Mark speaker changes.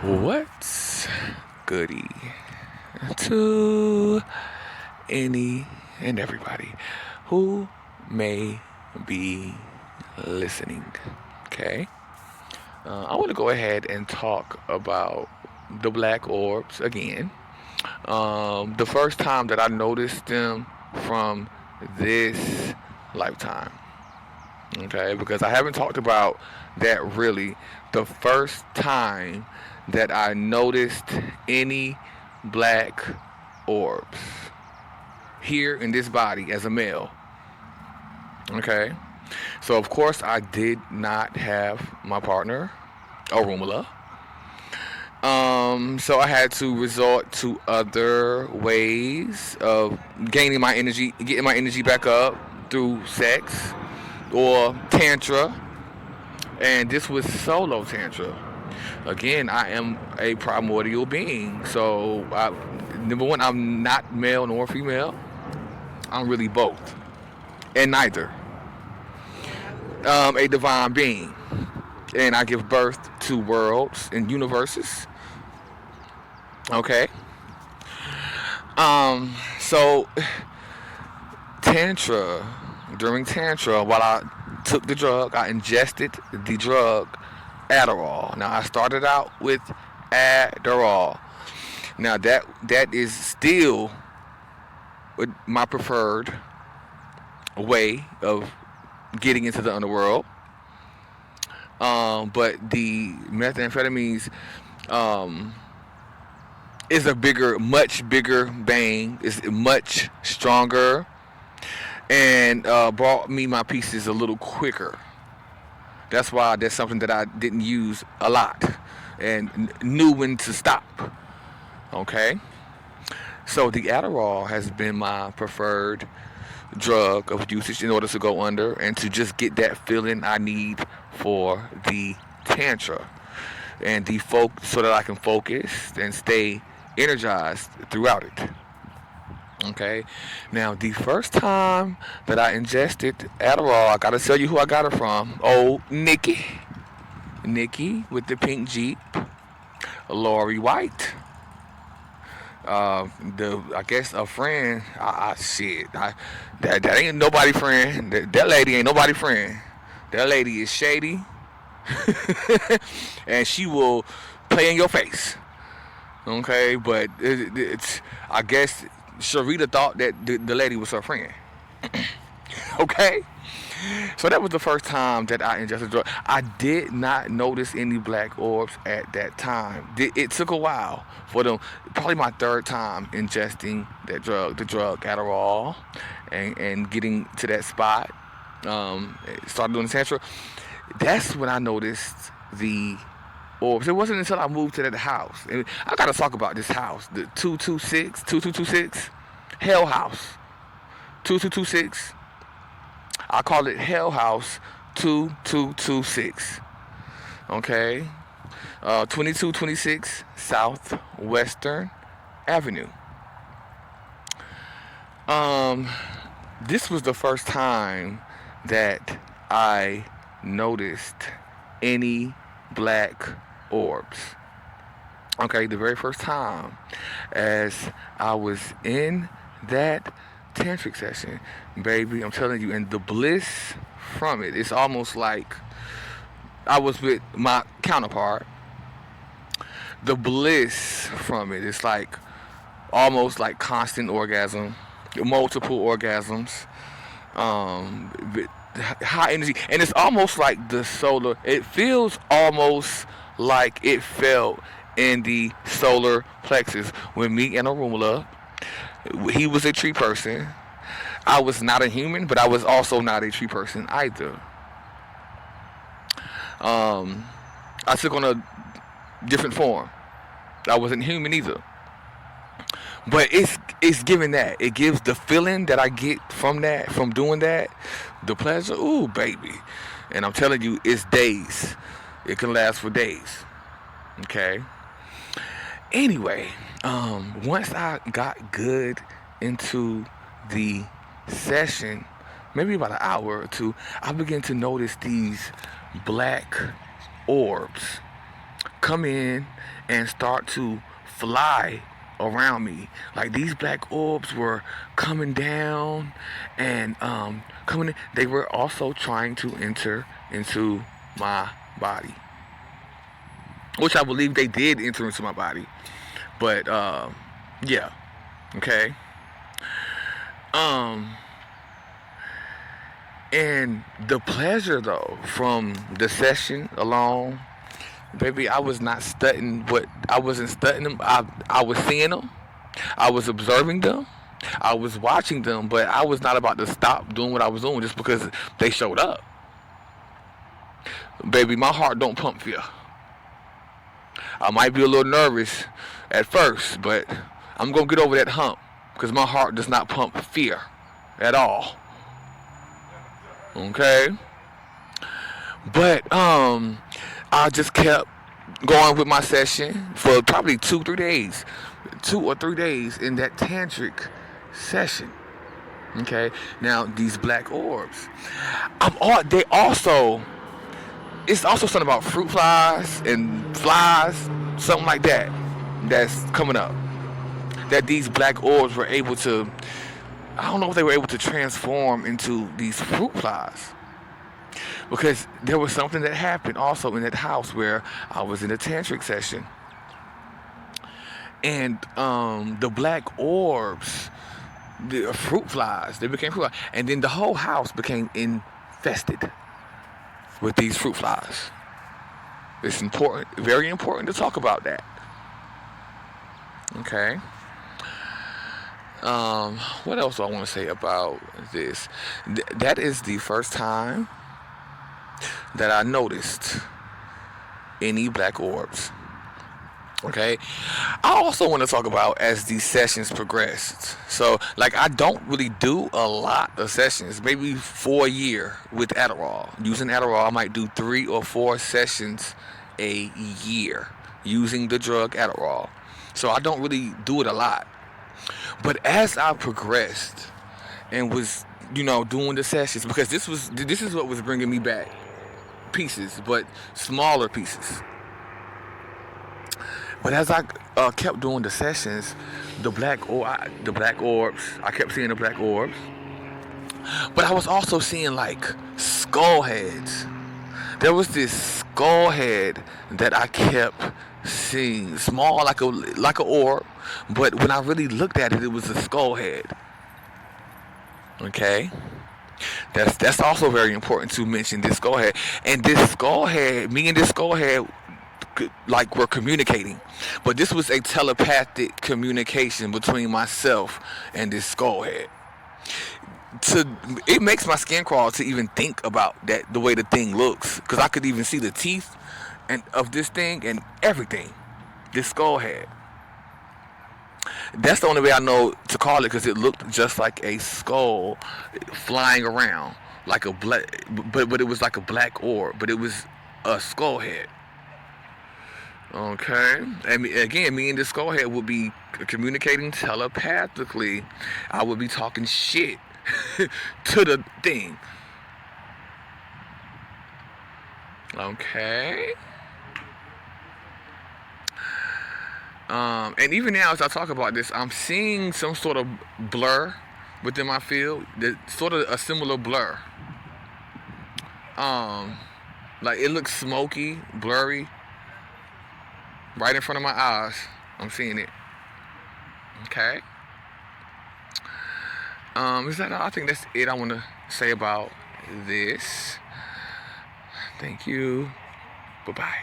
Speaker 1: What's goody to any and everybody who may be listening? Okay. I want to go ahead and talk about the black orbs again. The first time that I noticed them from this lifetime. Okay, because I haven't talked about that really. The first time that I noticed any black orbs here in this body as a male. Okay, so of course I did not have my partner, Arumala. So I had to resort to other ways of gaining my energy, getting my energy back up through sex or tantra, and this was solo tantra. Again, I am a primordial being, so number one, I'm not male nor female. I'm really both, and neither. A divine being, and I give birth to worlds and universes. Okay. So tantra, during tantra, while I took the drug, I ingested the drug Adderall. Now I started out with Adderall. Now that is still my preferred way of getting into the underworld. But the methamphetamines um, is a bigger, much bigger bang. It's much stronger and brought me my pieces a little quicker. That's something that I didn't use a lot and knew when to stop. Okay, so the Adderall has been my preferred drug of usage in order to go under and to just get that feeling I need for the tantra and the so that I can focus and stay energized throughout it. Okay. Now, the first time that I ingested Adderall, I gotta tell you who I got it from. Oh, Nikki. Nikki with the pink Jeep. Lori White. I guess a friend. Shit. That ain't nobody friend. That lady ain't nobody friend. That lady is shady, and she will play in your face. Okay, but it's I guess Sharita thought that the lady was her friend. Okay, so that was the first time that I ingested drugs. I did not notice any black orbs at that time. It took a while for them. Probably my third time ingesting that drug, the drug Adderall, and getting to that spot. Started doing the tantra. That's when I noticed the orbs. It wasn't until I moved to that house. And I gotta talk about this house, the 2226 Hell House, 2226. I call it Hell House 2226. Okay, 2226 Southwestern Avenue. Um, this was the first time that I noticed any black orbs. Okay, the very first time as I was in that tantric session, baby, I'm telling you, and the bliss from it, it's almost like I was with my counterpart. The bliss from it, it's like almost like constant orgasm, multiple orgasms, high energy, and it's almost like the solar. It feels almost like it felt in the solar plexus when me and Arumula. He was a tree person. I was not a human, but I was also not a tree person either. I took on a different form. I wasn't human either. But it's giving that. It gives the feeling that I get from that, from doing that, the pleasure. Ooh, baby. And I'm telling you, it's days. It can last for days. Okay. Anyway, once I got good into the session, maybe about an hour or two, I began to notice these black orbs come in and start to fly around me. Like these black orbs were coming down and coming in. They were also trying to enter into my body, which I believe they did enter into my body. But yeah, okay. Um, and the pleasure though from the session alone, baby, I was not studying what I wasn't studying them. I was seeing them. I was observing them. I was watching them, but I was not about to stop doing what I was doing just because they showed up. Baby, my heart don't pump fear. I might be a little nervous at first, but I'm gonna get over that hump because my heart does not pump fear at all. Okay, but I just kept going with my session for probably 2 3 days, 2 or 3 days in that tantric session. Okay, now these black orbs, they also, it's also something about fruit flies and flies, something like that, that's coming up. That these black orbs were able to, I don't know if they were able to transform into these fruit flies. Because there was something that happened also in that house where I was in a tantric session. And the black orbs, the fruit flies, they became fruit flies. And then the whole house became infested with these fruit flies. It's important, very important to talk about that. Okay. What else do I want to say about this? That is the first time that I noticed any black orbs. Okay. I also want to talk about as these sessions progressed. So, like, I don't really do a lot of sessions. Maybe for a year with Adderall. Using Adderall, I might do 3 or 4 sessions a year using the drug Adderall. So I don't really do it a lot. But as I progressed and was, doing the sessions, because this is what was bringing me back pieces, but smaller pieces. But as I kept doing the sessions, the black orbs, I kept seeing the black orbs. But I was also seeing like skull heads. There was this skull head that I kept seeing, small like a orb, but when I really looked at it, it was a skull head. Okay, that's also very important to mention this skull head. And this skull head, me and this skull head, like we're communicating, but this was a telepathic communication between myself and this skull head. It makes my skin crawl to even think about that, the way the thing looks, because I could even see the teeth and of this thing and everything. This skull head. That's the only way I know to call it, because it looked just like a skull flying around like a black, but it was like a black orb, but it was a skull head. Okay, and again, me and this skull head would be communicating telepathically. I would be talking shit to the thing. Okay. And even now, as I talk about this, I'm seeing some sort of blur within my field. Sort of a similar blur. Like it looks smoky, blurry, right in front of my eyes. I'm seeing it. Okay. Is that all? I think that's it I want to say about this. Thank you. Bye-bye.